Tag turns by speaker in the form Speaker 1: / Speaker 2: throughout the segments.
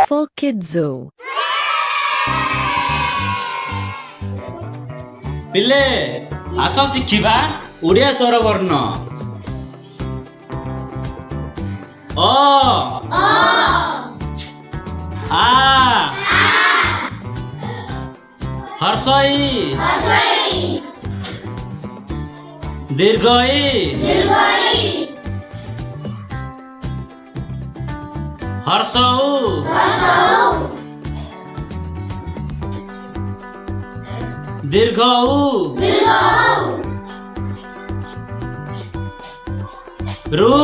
Speaker 1: for Kids Zoo.
Speaker 2: पिले आस शिखा ओडिया स्वर वर्ण ओ आ हर्षई दीर्घई हर्षौ दीर्घौ रु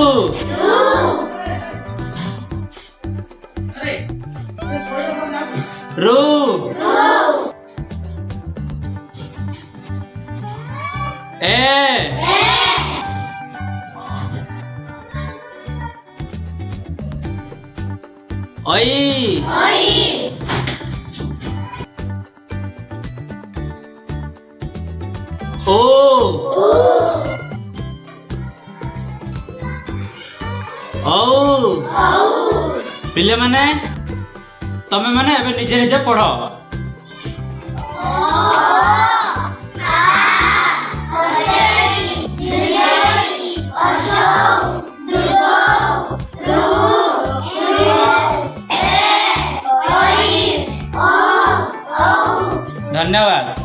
Speaker 2: रु ए ओई ओ पिले माने तमे माने एबे निजे निजे पढ़ धन्यवाद।